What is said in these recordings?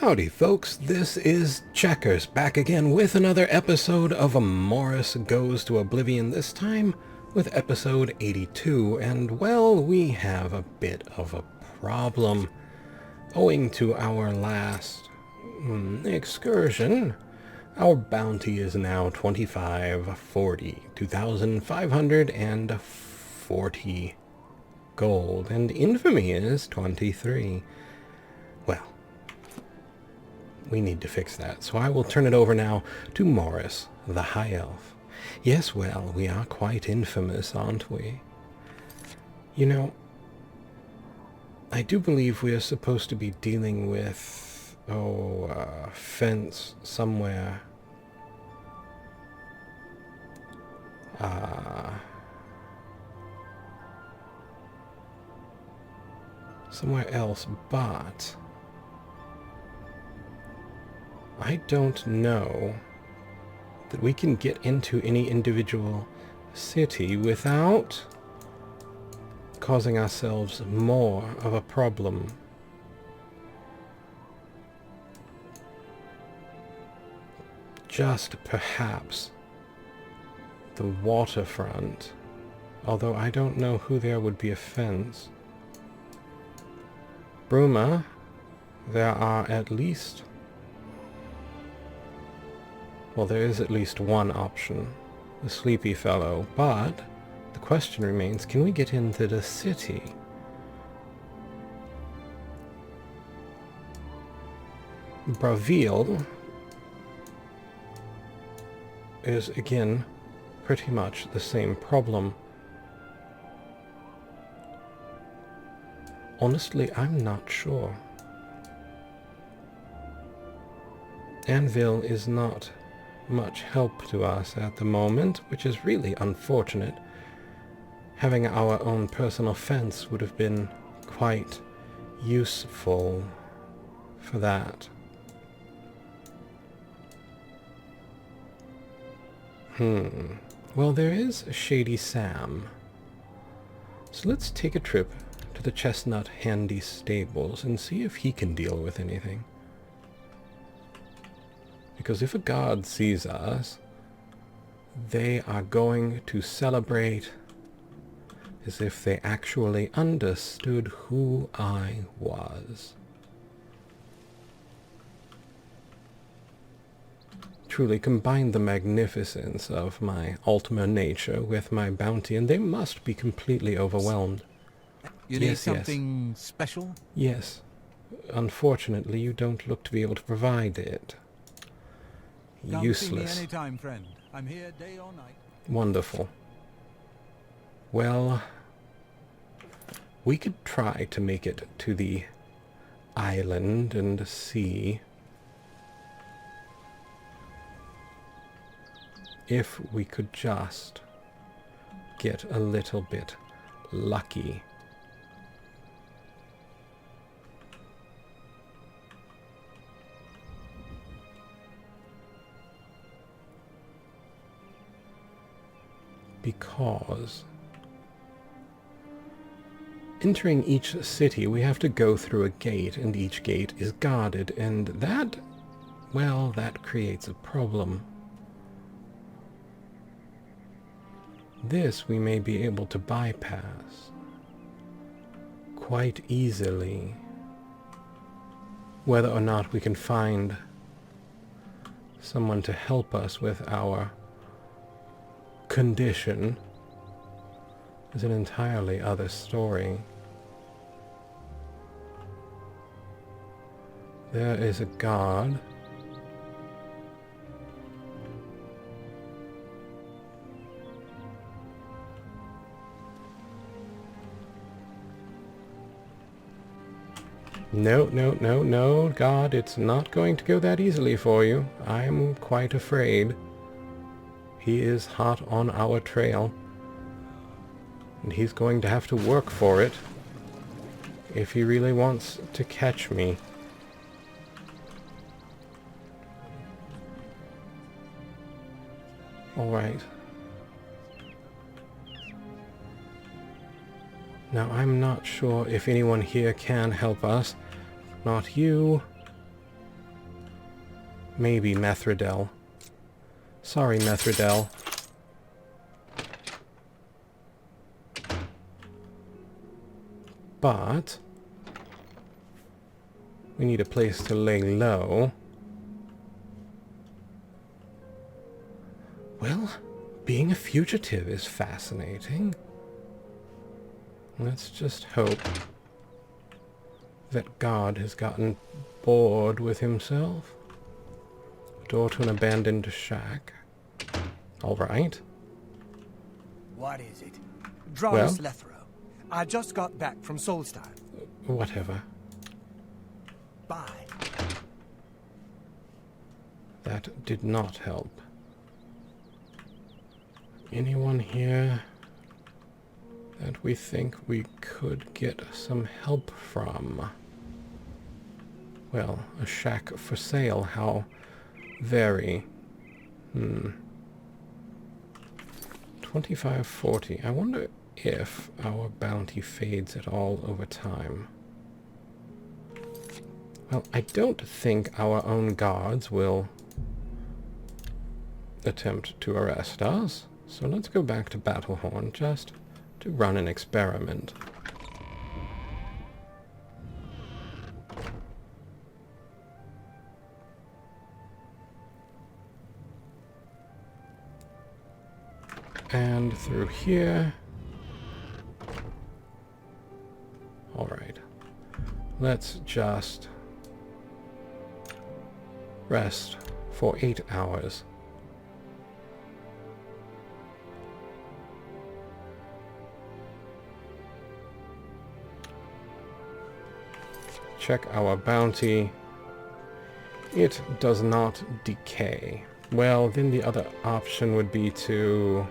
Howdy folks, this is Checkers back again with another episode of Morous Goes to Oblivion, this time with episode 82, and well, we have a bit of a problem. Owing to our last excursion, our bounty is now 2,540 gold, and infamy is 23. Well, we need to fix that, so I will turn it over now to Morous, the High Elf. Yes, well, we are quite infamous, aren't we? You know, I do believe we are supposed to be dealing with, fence somewhere. Somewhere else, but I don't know that we can get into any individual city without causing ourselves more of a problem. Just perhaps the waterfront, although I don't know who there would be a fence. Bruma, there are at least... well, there is at least one option, the Sleepy Fellow, but the question remains, can we get into the city? Braville is, again, pretty much the same problem. Honestly, I'm not sure. Anvil is not much help to us at the moment, which is really unfortunate. Having our own personal fence would have been quite useful for that. Well, there is Shady Sam. So let's take a trip to the Chestnut Handy Stables and see if he can deal with anything. Because if a god sees us, they are going to celebrate as if they actually understood who I was. Truly combine the magnificence of my Ultima nature with my bounty, and they must be completely overwhelmed. You need something special? Yes. Unfortunately, you don't look to be able to provide it. Useless. See me anytime, friend. I'm here day or night. Wonderful. Well, we could try to make it to the island and see if we could just get a little bit lucky. Because entering each city, we have to go through a gate, and each gate is guarded, and that, well, that creates a problem. This we may be able to bypass quite easily. Whether or not we can find someone to help us with our condition is an entirely other story. There is a guard. No, God, it's not going to go that easily for you. I'm quite afraid. He is hot on our trail, and he's going to have to work for it if he really wants to catch me. All right. Now, I'm not sure if anyone here can help us. Not you. maybe Methridel. Sorry, Methridel. But we need a place to lay low. Well, being a fugitive is fascinating. Let's just hope that God has gotten bored with himself. Door to an abandoned shack. Alright. What is it? Dravus Lethro. I just got back from Solstar. Whatever. Bye. That did not help. Anyone here that we think we could get some help from? Well, a shack for sale. How very... 2540. I wonder if our bounty fades at all over time. Well, I don't think our own guards will attempt to arrest us, so let's go back to Battlehorn just to run an experiment. And through here. Alright. Let's just rest for 8 hours. Check our bounty. It does not decay. Well, then the other option would be to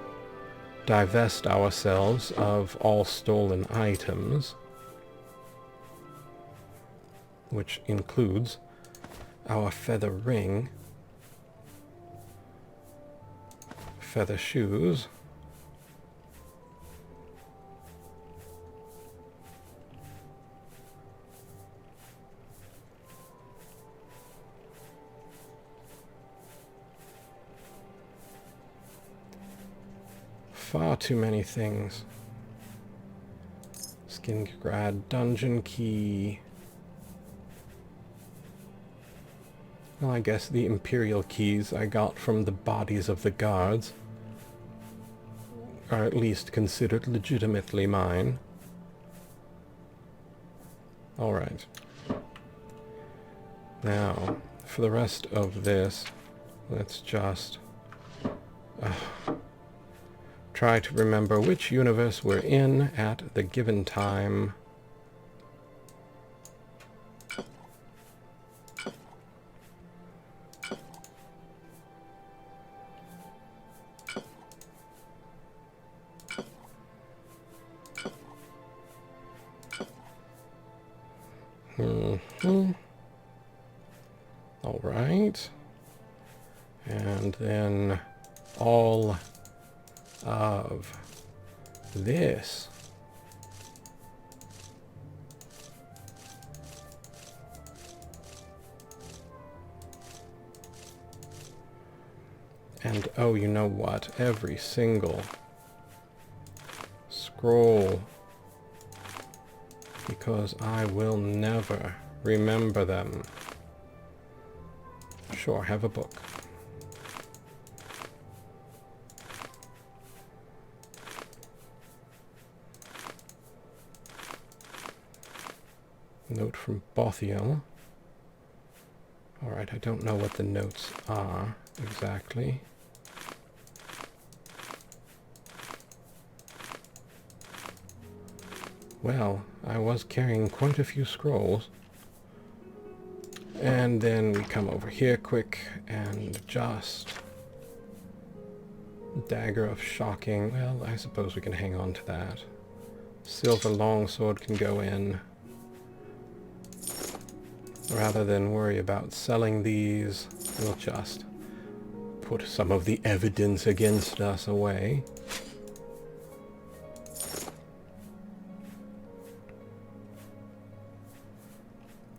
divest ourselves of all stolen items, which includes our feather ring, feather shoes, far too many things. Skingrad dungeon key. Well, I guess the Imperial keys I got from the bodies of the guards are at least considered legitimately mine. Alright. Now, for the rest of this, let's just try to remember which universe we're in at the given time. All right. And then all of this. And oh, you know what? Every single scroll, because I will never remember them. Sure, have a book. Note from Bothiel. Alright, I don't know what the notes are exactly. Well, I was carrying quite a few scrolls. And then we come over here quick and just... Dagger of Shocking. Well, I suppose we can hang on to that. Silver Longsword can go in. Rather than worry about selling these, we'll just put some of the evidence against us away.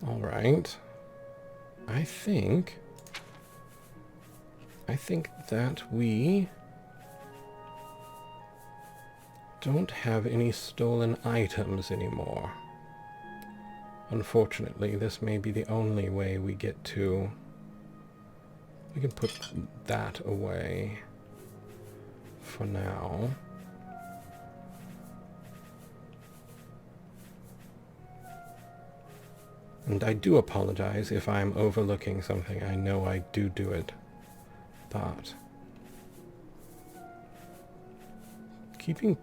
Alright. I think I think that we don't have any stolen items anymore. Unfortunately, this may be the only way we get to... We can put that away for now. And I do apologize if I'm overlooking something. I know I do it. But keeping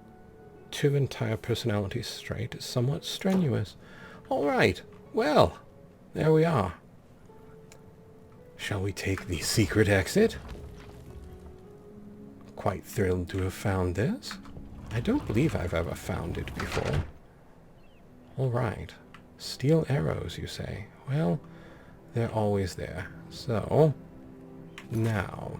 two entire personalities straight is somewhat strenuous. All right, well, there we are. Shall we take the secret exit? Quite thrilled to have found this. I don't believe I've ever found it before. All right. Steel arrows, you say? Well, they're always there. So, now,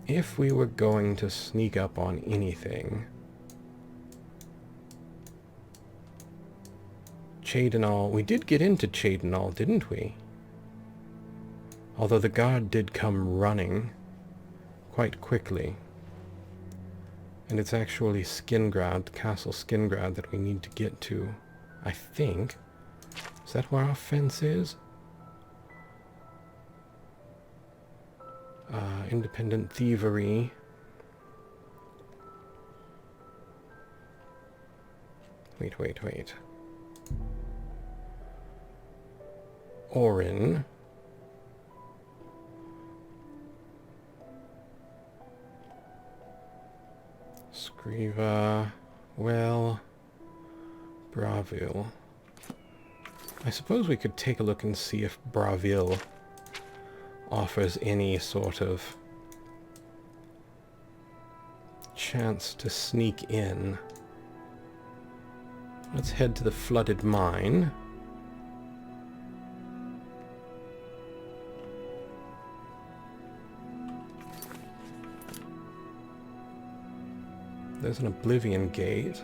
if we were going to sneak up on anything... Cheydinal, we did get into Cheydinal, didn't we? Although the guard did come running quite quickly. And it's actually Skingrad, Castle Skingrad, that we need to get to, I think. Is that where our fence is? Independent thievery. Wait. Orin. Scriva. Well, Bravil. I suppose we could take a look and see if Bravil offers any sort of chance to sneak in. Let's head to the flooded mine. There's an Oblivion gate.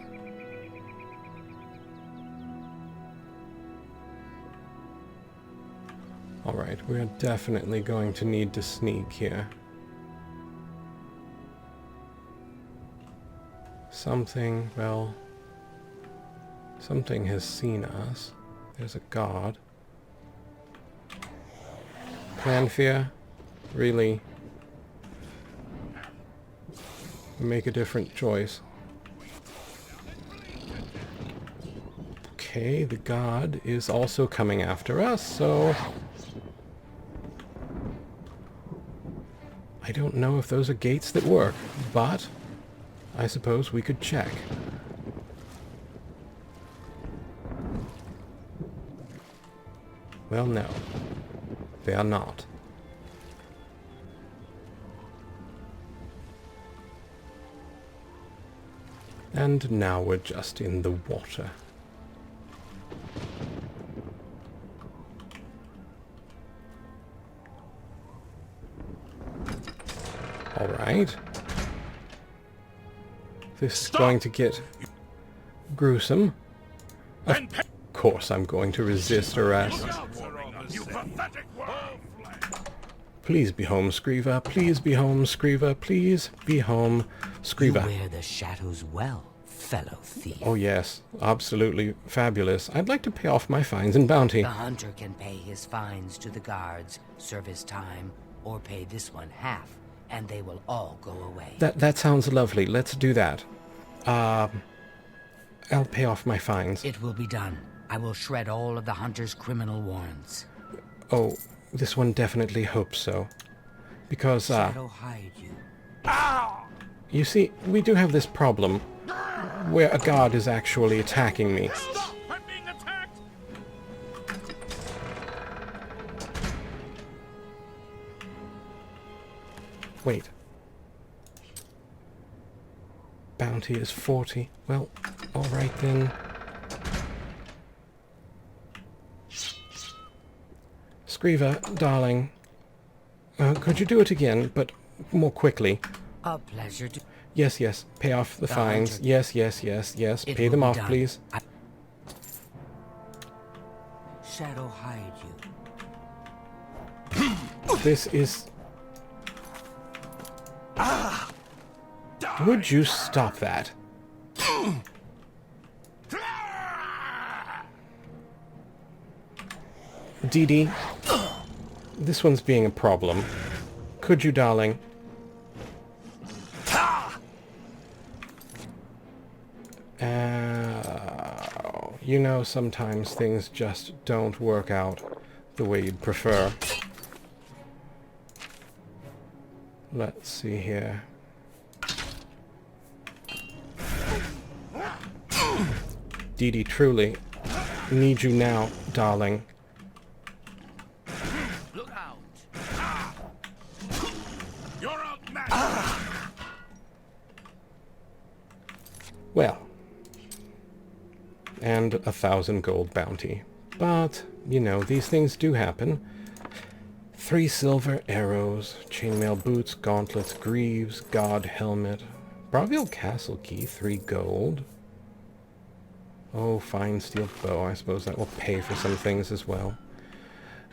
Alright, we're definitely going to need to sneak here. Something, well... Something has seen us. There's a guard. Planfear? Really? Make a different choice. Okay, the god is also coming after us, so... I don't know if those are gates that work, but I suppose we could check. Well, no. They are not. And now we're just in the water. Alright. This is going to get gruesome. Of course I'm going to resist arrest. Please be home, Scriva. Please be home, Scriva. Please be home, Scriva. You wear the shadows well, fellow thief. Oh yes, absolutely fabulous. I'd like to pay off my fines and bounty. The hunter can pay his fines to the guards, serve his time, or pay this one half, and they will all go away. That sounds lovely. Let's do that. I'll pay off my fines. It will be done. I will shred all of the hunter's criminal warrants. Oh, this one definitely hopes so. Because, Shadow hide you. you see, we do have this problem where a guard is actually attacking me. Stop! I'm being attacked! Wait. Bounty is 40. Well, alright then. Scriva, darling. Could you do it again, but more quickly? A pleasure to... Yes, yes. Pay off the fines. hunter. Yes, yes, yes, yes. It Pay will them be off, done. please. Shadow hide you. This is Would you stop that? DeeDee, this one's being a problem. Could you, darling? You know, sometimes things just don't work out the way you'd prefer. Let's see here. DeeDee, truly, need you now, darling. Look out! You're outmatched! Well, and 1,000 gold bounty. But, you know, these things do happen. 3 silver arrows, chainmail boots, gauntlets, greaves, god helmet, Bravil castle key, 3 gold. Oh, fine steel bow. I suppose that will pay for some things as well.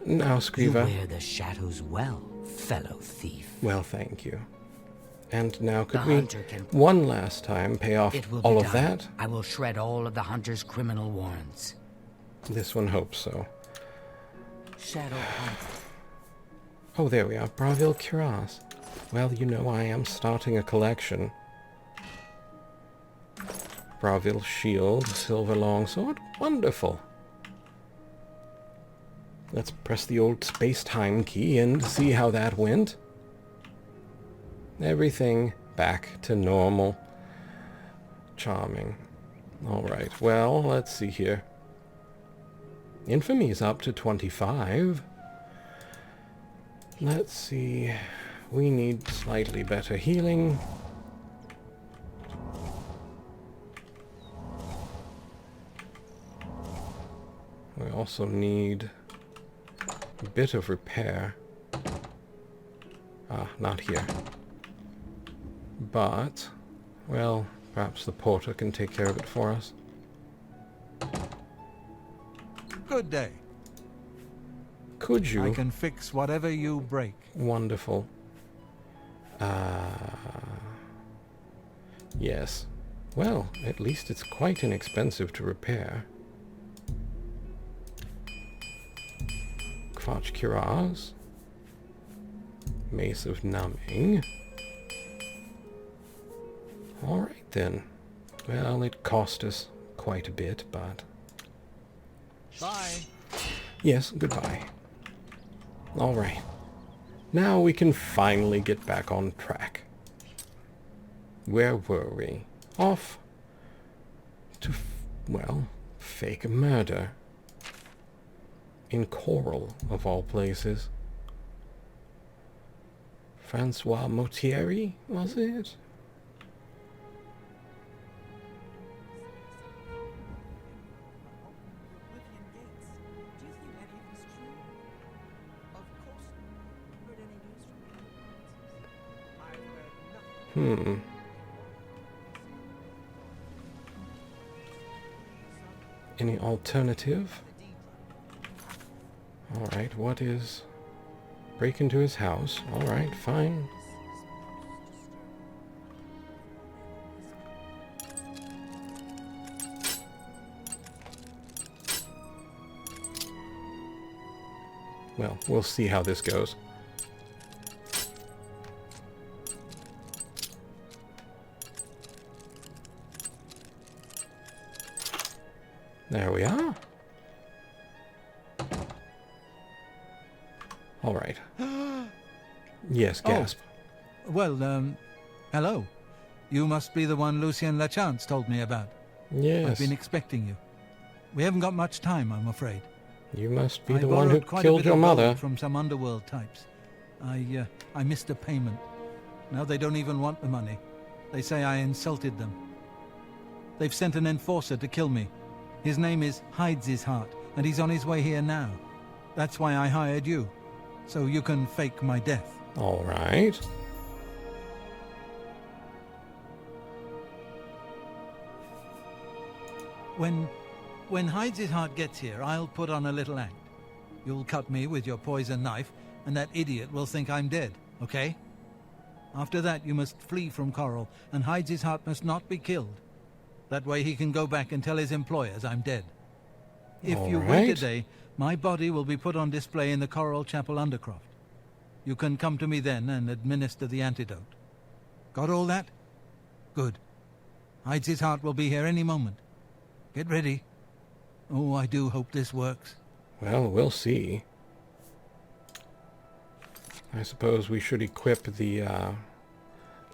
Now, Scriva. You wear the shadows well, fellow thief. Well, thank you. And now, could we, one last time, pay off all of that? I will shred all of the hunter's criminal warrants. This one hopes so. Shadow Hunter. Oh, there we are. Bravil cuirass. Well, you know, I am starting a collection. Bravil shield, silver longsword. Wonderful. Let's press the old space-time key and see how that went. Everything back to normal. Charming. Alright, well, let's see here. Infamy is up to 25. Let's see. We need slightly better healing. We also need a bit of repair. Ah, not here. But, well, perhaps the porter can take care of it for us. Good day. Could you? I can fix whatever you break. Wonderful. Yes. Well, at least it's quite inexpensive to repair. Kvatch cuirass. Mace of numbing. Alright then. Well, it cost us quite a bit, but... Bye. Yes, goodbye. Alright. Now we can finally get back on track. Where were we? Off to, well, fake a murder. In Coral, of all places. Francois Motierre, was it? Any alternative? Alright, what is... Break into his house. Alright, fine. Well, we'll see how this goes. There we are. All right. Yes, gasp. Oh. Well, hello. You must be the one Lucien Lachance told me about. Yes. I've been expecting you. We haven't got much time, I'm afraid. You must be the one who killed your mother. From some underworld types. I missed a payment. Now they don't even want the money. They say I insulted them. They've sent an enforcer to kill me. His name is Hides His Heart, and he's on his way here now. That's why I hired you, so you can fake my death. All right. When Hides His Heart gets here, I'll put on a little act. You'll cut me with your poison knife, and that idiot will think I'm dead, okay? After that, you must flee from Coral, and Hides his Heart must not be killed. That way he can go back and tell his employers I'm dead. If you wait a day, my body will be put on display in the Coral Chapel Undercroft. You can come to me then and administer the antidote. Got all that? Good. Hides his Heart will be here any moment. Get ready. Oh, I do hope this works. Well, we'll see. I suppose we should equip the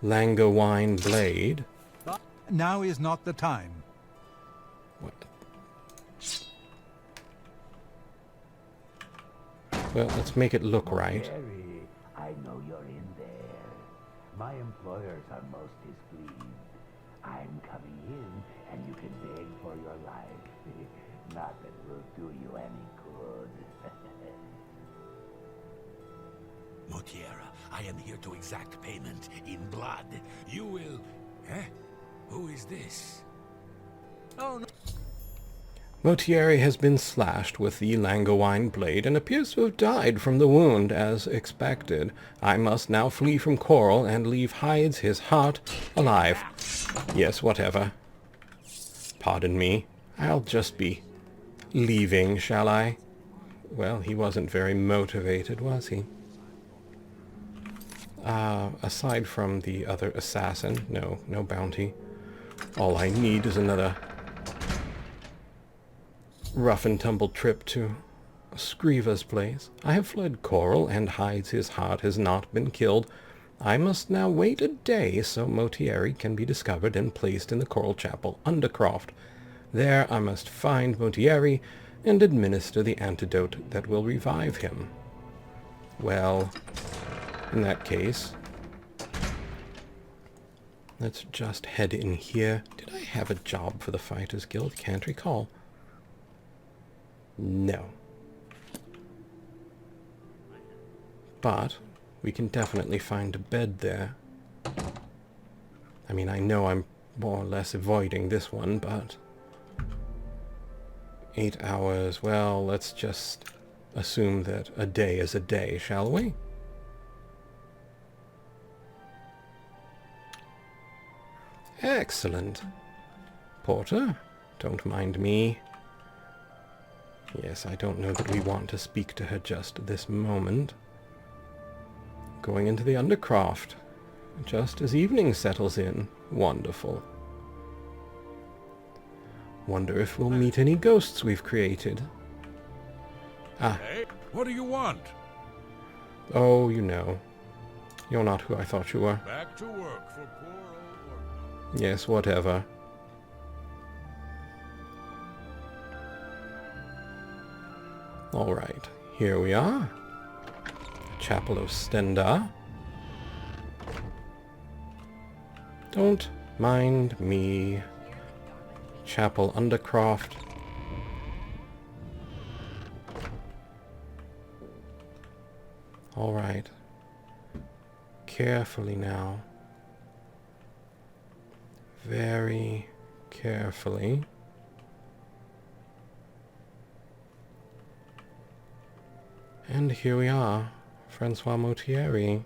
Langowine blade. Now is not the time. What? Well, let's make it look right. Mary, I know you're in there. My employers are most displeased. I'm coming in, and you can beg for your life. Not that it will do you any good. Motierre, I am here to exact payment in blood. You will... Eh? Who is this? Oh, no. Motierre has been slashed with the Langowine blade and appears to have died from the wound as expected. I must now flee from Coral and leave Hides his heart alive. Yes, whatever. Pardon me. I'll just be leaving, shall I? Well, he wasn't very motivated, was he? Aside from the other assassin, no bounty. All I need is another rough and tumble trip to Scriva's place. I have fled Coral, and Hides his Heart has not been killed. I must now wait a day so Motierre can be discovered and placed in the Coral Chapel Undercroft. There I must find Motierre and administer the antidote that will revive him. Well, in that case, let's just head in here. Did I have a job for the Fighters Guild? Can't recall. No. But we can definitely find a bed there. I mean, I know I'm more or less avoiding this one, but 8 hours, well, let's just assume that a day is a day, shall we? Excellent. Porter, don't mind me. Yes, I don't know that we want to speak to her just this moment. Going into the Undercroft, just as evening settles in. Wonderful. Wonder if we'll meet any ghosts we've created. Ah. Hey, what do you want? Oh, you know. You're not who I thought you were. Back to work for poor old Orton. Yes, whatever. Alright, here we are. Chapel of Stendar. Don't mind me. Chapel Undercroft. Alright. Carefully now. Very carefully. And here we are, Francois Motierre.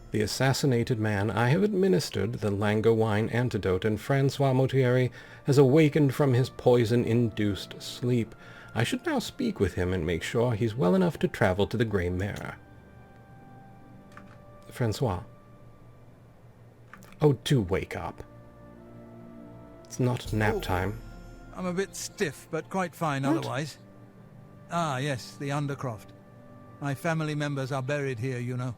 The Assassinated Man. I have administered the Langowine antidote, and Francois Motierre has awakened from his poison-induced sleep. I should now speak with him and make sure he's well enough to travel to the Grey Mare. Francois. Oh, do wake up. It's not nap time. I'm a bit stiff, but quite fine What? otherwise. Ah, yes, the Undercroft. My family members are buried here, you know.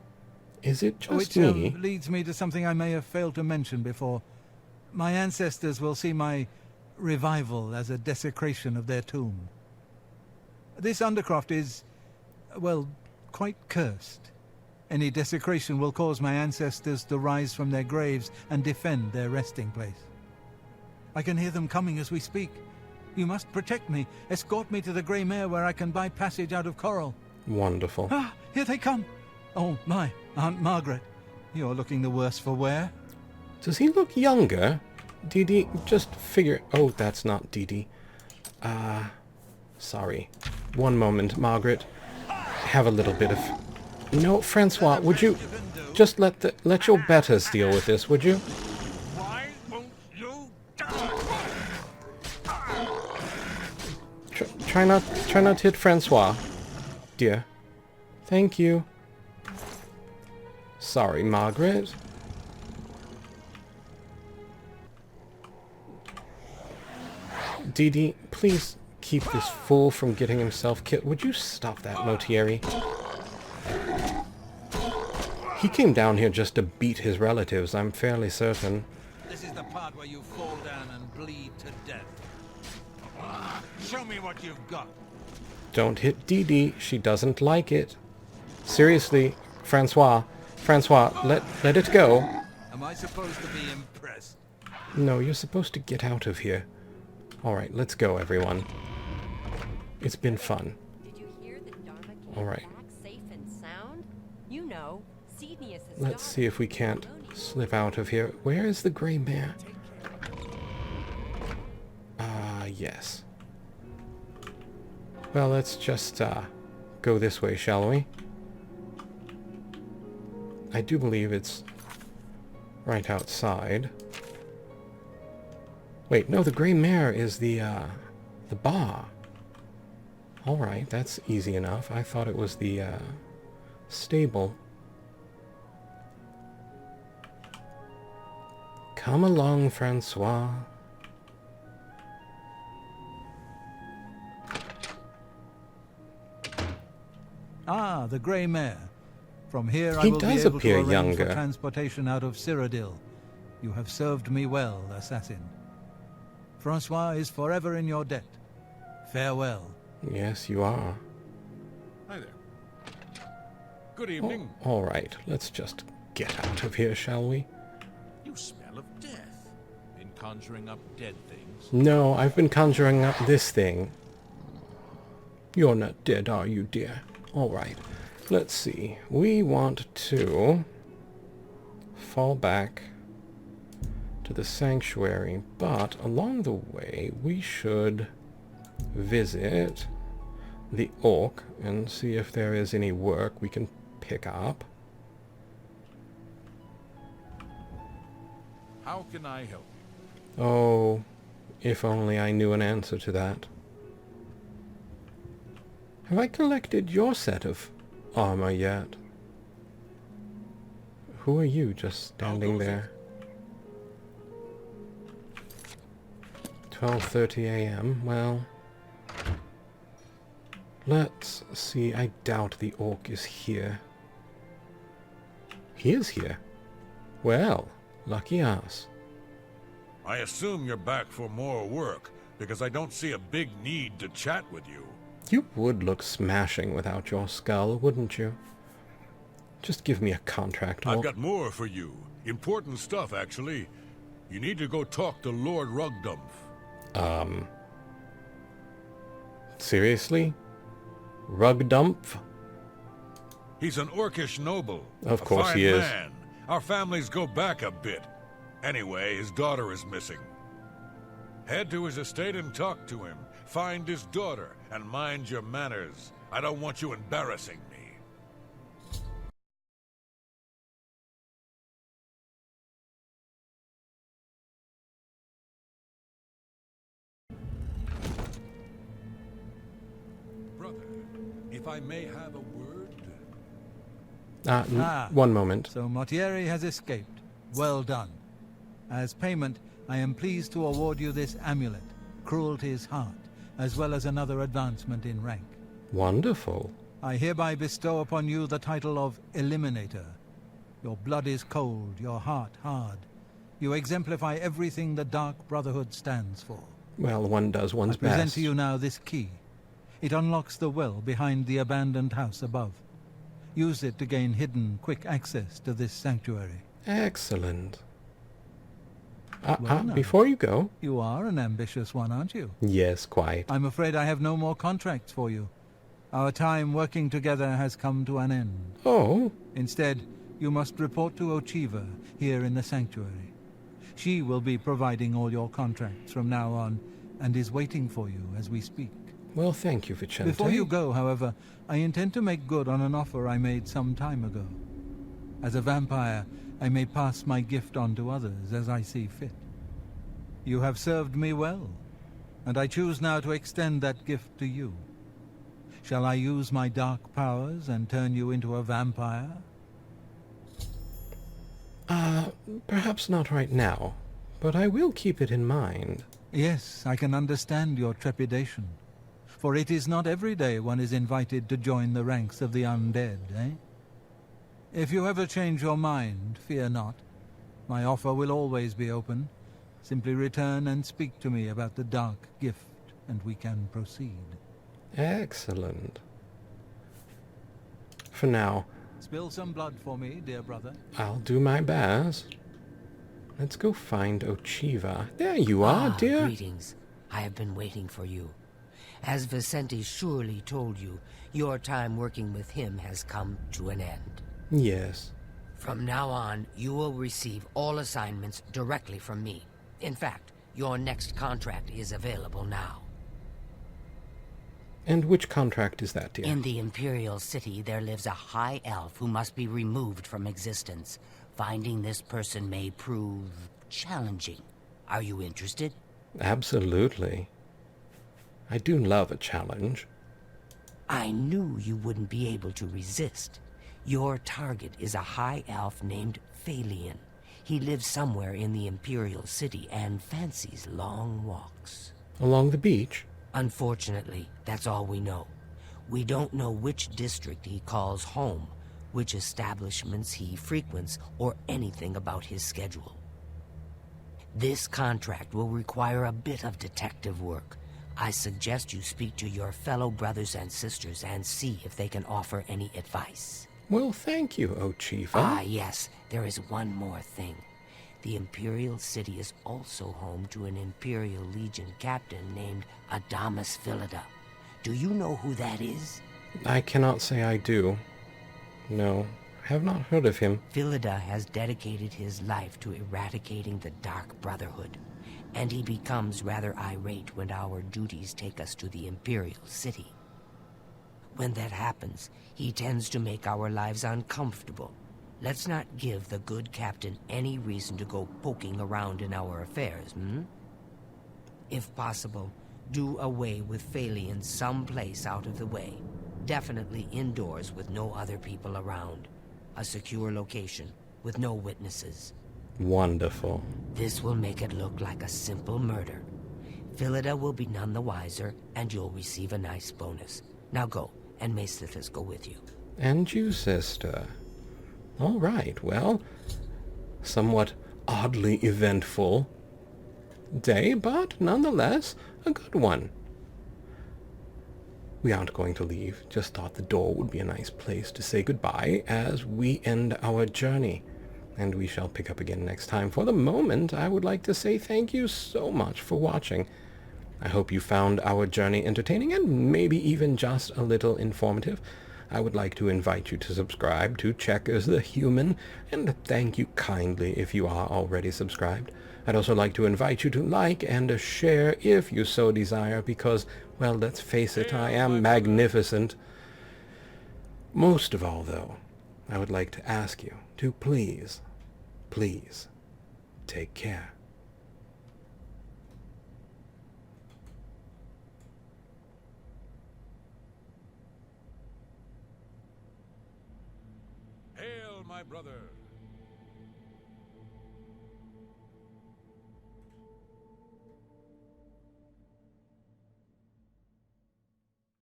Is it just Which me? leads me to something I may have failed to mention before. My ancestors will see my revival as a desecration of their tomb. This Undercroft is, well, quite cursed. Any desecration will cause my ancestors to rise from their graves and defend their resting place. I can hear them coming as we speak. You must protect me. Escort me to the Grey Mare where I can buy passage out of Coral. Wonderful. Ah, here they come. Oh, my, Aunt Margaret. You're looking the worse for wear. Does he look younger? DeeDee, just figure... Oh, that's not DeeDee. Sorry. One moment, Margaret. Have a little bit of... No, Francois, would you... just let your betters deal with this, would you? Why won't you die? Try not to hit Francois, dear. Thank you. Sorry, Margaret. DeeDee, please keep this fool from getting himself killed. Would you stop that, Motierre? He came down here just to beat his relatives, I'm fairly certain. This is the part where you fall down and bleed to death. Show me what you've got. Don't hit DeeDee. She doesn't like it. Seriously, Francois, let it go. Am I supposed to be impressed? No, you're supposed to get out of here. Alright, let's go, everyone. It's been fun. Did you hear that Dharma came Alright. back safe and sound? You know, Cednius' Let's see if we can't slip out of here. Where is the gray mare? Yes. Well, let's just go this way, shall we? I do believe it's right outside. Wait, no, the gray mare is the bar. Alright, that's easy enough. I thought it was the stable. Come along, Francois. Ah, the grey mare. From here I He will be does able to appear arrange younger. for transportation out of Cyrodiil. You have served me well, assassin. Francois is forever in your debt. Farewell. Yes, you are. Hi there. Good evening. Alright, let's just get out of here, shall we? You smell of death. Been conjuring up dead things. No, I've been conjuring up this thing. You're not dead, are you, dear? Alright, let's see. We want to fall back to the sanctuary, but along the way we should visit the orc and see if there is any work we can pick up. How can I help you? Oh, if only I knew an answer to that. Have I collected your set of armor yet? Who are you just standing there? 12:30 a.m. Well, let's see. I doubt the orc is here. He is here. Well, lucky us. I assume you're back for more work, because I don't see a big need to chat with you. You would look smashing without your skull, wouldn't you? Just give me a contract. I've got more for you. Important stuff, actually. You need to go talk to Lord Rugdumph. Seriously? Rugdumph? He's an orcish noble. Of course a fine he is. Man. Our families go back a bit. Anyway, his daughter is missing. Head to his estate and talk to him. Find his daughter, and mind your manners. I don't want you embarrassing me. Brother, if I may have a word... One moment. So Motierre has escaped. Well done. As payment, I am pleased to award you this amulet, Cruelty's Heart, as well as another advancement in rank. Wonderful. I hereby bestow upon you the title of Eliminator. Your blood is cold, your heart hard. You exemplify everything the Dark Brotherhood stands for. Well, one does one's I present best. to you now this key. It unlocks the well behind the abandoned house above. Use it to gain hidden, quick access to this sanctuary. Excellent. Well now. Before you go... You are an ambitious one, aren't you? Yes, quite. I'm afraid I have no more contracts for you. Our time working together has come to an end. Oh, Instead, you must report to Ochiva here in the sanctuary. She will be providing all your contracts from now on, and is waiting for you as we speak. well, thank you, Vicente. Before you go, however, I intend to make good on an offer I made some time ago. As a vampire, I may pass my gift on to others as I see fit. You have served me well, and I choose now to extend that gift to you. Shall I use my dark powers and turn you into a vampire? Perhaps not right now, but I will keep it in mind. Yes, I can understand your trepidation, for it is not every day one is invited to join the ranks of the undead, eh? If you ever change your mind, fear not. My offer will always be open. Simply return and speak to me about the dark gift, and we can proceed. Excellent. For now, Spill some blood for me, dear brother. I'll do my best. Let's go find Ochiva. There you are, dear. Greetings. I have been waiting for you. As Vicente surely told you, your time working with him has come to an end. Yes. From now on, you will receive all assignments directly from me. In fact, your next contract is available now. And which contract is that, dear? In the Imperial City, there lives a high elf who must be removed from existence. Finding this person may prove challenging. Are you interested? Absolutely. I do love a challenge. I knew you wouldn't be able to resist. Your target is a high elf named Phalion. He lives somewhere in the Imperial City and fancies long walks. Along the beach? Unfortunately, that's all we know. We don't know which district he calls home, which establishments he frequents, or anything about his schedule. This contract will require a bit of detective work. I suggest you speak to your fellow brothers and sisters and see if they can offer any advice. Well, thank you, Ochiva. Ah, yes, there is one more thing. The Imperial City is also home to an Imperial Legion captain named Adamus Philida. Do you know who that is? I cannot say I do. No, I have not heard of him. Philida has dedicated his life to eradicating the Dark Brotherhood, and he becomes rather irate when our duties take us to the Imperial City. When that happens, he tends to make our lives uncomfortable. Let's not give the good captain any reason to go poking around in our affairs, If possible, do away with Phalion someplace out of the way. Definitely indoors with no other people around. A secure location with no witnesses. Wonderful. This will make it look like a simple murder. Philida will be none the wiser, and you'll receive a nice bonus. Now go, and may Sithis go with you. And you, sister. All right, well, somewhat oddly eventful day, but nonetheless a good one. We aren't going to leave. Just thought the door would be a nice place to say goodbye as we end our journey. And we shall pick up again next time. For the moment, I would like to say thank you so much for watching. I hope you found our journey entertaining and maybe even just a little informative. I would like to invite you to subscribe to Checkers the Human, and thank you kindly if you are already subscribed. I'd also like to invite you to like and share if you so desire, because, well, let's face it, I am magnificent. Most of all, though, I would like to ask you to please, please, take care. Hail, my brother!